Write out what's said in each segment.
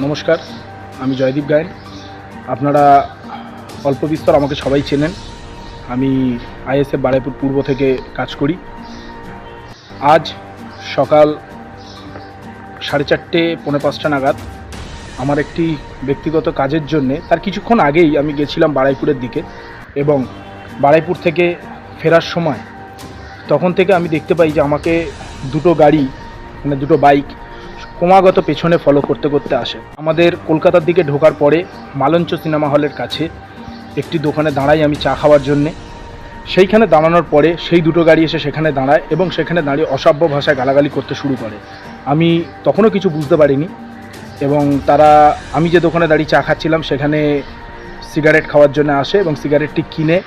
নমস্কার, আমি জয়দীপ গায়েন। আপনারা অল্প বিস্তর আমাকে সবাই চেনেন। আমি আইএসএফ বারুইপুর পূর্ব থেকে কাজ করি। আজ সকাল 4:30 পৌনে 5টা নাগাদ আমার একটি ব্যক্তিগত কাজের জন্যে তার কিছুক্ষণ আগেই আমি গেছিলাম বারুইপুরের দিকে, এবং বারুইপুর থেকে ফেরার সময় তখন থেকে আমি দেখতে পাই যে আমাকে দুটো গাড়ি, মানে দুটো বাইক ক্রমাগত পেছনে ফলো করতে করতে আসে। আমাদের কলকাতার দিকে ঢোকার পরে মালঞ্চ সিনেমা হলের কাছে একটি দোকানে দাঁড়াই আমি চা খাওয়ার জন্যে। সেইখানে দাঁড়ানোর পরে সেই দুটো গাড়ি এসে সেখানে দাঁড়ায় এবং সেখানে দাঁড়িয়ে অসভ্য ভাষায় গালাগালি করতে শুরু করে। আমি তখনও কিছু বুঝতে পারিনি, এবং তারা আমি যে দোকানে দাঁড়িয়ে চা খাচ্ছিলাম সেখানে সিগারেট খাওয়ার জন্য আসে এবং সিগারেটটি কিনে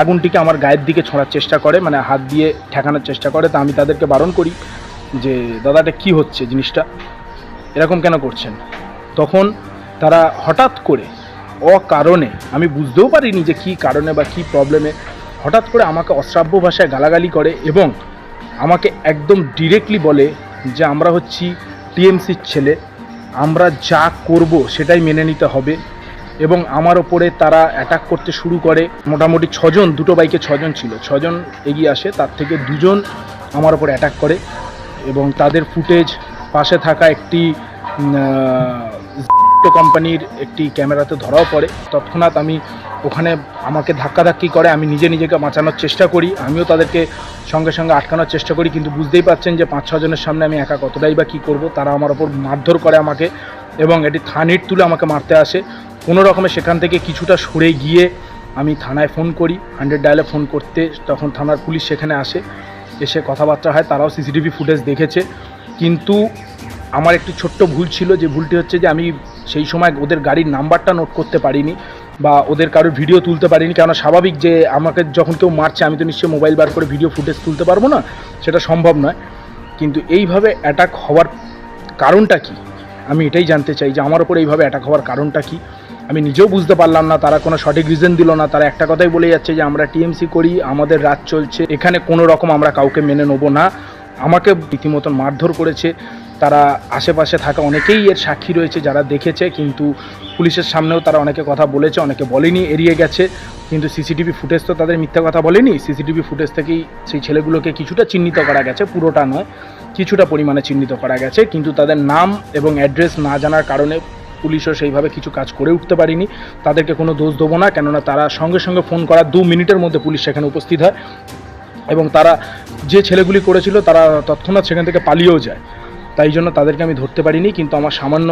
আগুনটিকে আমার গায়ের দিকে ছোঁড়ার চেষ্টা করে, মানে হাত দিয়ে ঠেকানোর চেষ্টা করে। তা আমি তাদেরকে বারণ করি যে দাদাটা কি হচ্ছে, জিনিসটা এরকম কেন করছেন। তখন তারা হঠাৎ করে অকারণে, আমি বুঝতেও পারিনি যে কী কারণে বা কী প্রবলেমে, হঠাৎ করে আমাকে অশ্রাব্য ভাষায় গালাগালি করে এবং আমাকে একদম ডিরেক্টলি বলে যে আমরা হচ্ছি টিএমসির ছেলে, আমরা যা করব সেটাই মেনে নিতে হবে। এবং আমার ওপরে তারা অ্যাটাক করতে শুরু করে। মোটামুটি 6 জন, দুটো বাইকে 6 জন ছিল, 6 জন এগিয়ে আসে, তার থেকে 2 জন আমার ওপরে অ্যাটাক করে এবং তাদের ফুটেজ পাশে থাকা একটি কোম্পানির একটি ক্যামেরাতে ধরাও পড়ে। তৎক্ষণাৎ আমি ওখানে আমাকে ধাক্কাধাক্কি করে, আমি নিজেকে বাঁচানোর চেষ্টা করি, আমিও তাদেরকে সঙ্গে সঙ্গে আটকানোর চেষ্টা করি, কিন্তু বুঝতেই পারছেন যে 5-6 জনের সামনে আমি একা কতটাই বা কী করবো। তারা আমার ওপর মারধর করে আমাকে এবং এটি থানির তুলে আমাকে মারতে আসে। কোনো রকমে সেখান থেকে কিছুটা সরে গিয়ে আমি থানায় ফোন করি, 100 ডায়ালে ফোন করতে, তখন থানার পুলিশ সেখানে আসে, এসে কথাবার্তা হয়, তারাও সিসিটিভি ফুটেজ দেখেছে। কিন্তু আমার একটি ছোট্ট ভুল ছিল, যে ভুলটি হচ্ছে যে আমি সেই সময় ওদের গাড়ির নাম্বারটা নোট করতে পারিনি বা ওদের কারোর ভিডিও তুলতে পারিনি। কেননা স্বাভাবিক যে আমাকে যখন কেউ মারছে আমি তো নিশ্চয়ই মোবাইল বার করে ভিডিও ফুটেজ তুলতে পারবো না, সেটা সম্ভব নয়। কিন্তু এইভাবে অ্যাটাক হওয়ার কারণটা কি, আমি এটাই জানতে চাই যে আমার ওপর এইভাবে অ্যাটাক হওয়ার কারণটা কি। আমি নিজেও বুঝতে পারলাম না, তারা কোনো সঠিক রিজন দিল না। তারা একটা কথাই বলে যাচ্ছে যে আমরা টিএমসি করি, আমাদের রাজ চলছে, এখানে কোনো রকম আমরা কাউকে মেনে নেব না। আমাকে রীতিমতন মারধর করেছে। তারা আশেপাশে থাকা অনেকেই এর সাক্ষী রয়েছে যারা দেখেছে, কিন্তু পুলিশের সামনেও তারা অনেকে কথা বলেছে, অনেকে বলেনি, এড়িয়ে গেছে। কিন্তু সিসিটিভি ফুটেজ তো তাদের মিথ্যা কথা বলেনি। সিসিটিভি ফুটেজ থেকেই সেই ছেলেগুলোকে কিছুটা চিহ্নিত করা গেছে, পুরোটা নয়, কিছুটা পরিমাণে চিহ্নিত করা গেছে। কিন্তু তাদের নাম এবং অ্যাড্রেস না জানার কারণে পুলিশও সেইভাবে কিছু কাজ করে উঠতে পারিনি। তাদেরকে কোনো দোষ দেবো না, কেননা তারা সঙ্গে সঙ্গে ফোন করার 2 মিনিটের মধ্যে পুলিশ সেখানে উপস্থিত হয় এবং তারা যে ছেলেগুলি করেছিল তারা তৎক্ষণাৎ সেখান থেকে পালিয়েও যায়। তাই জন্য তাদেরকে আমি ধরতে পারিনি। কিন্তু আমার সামান্য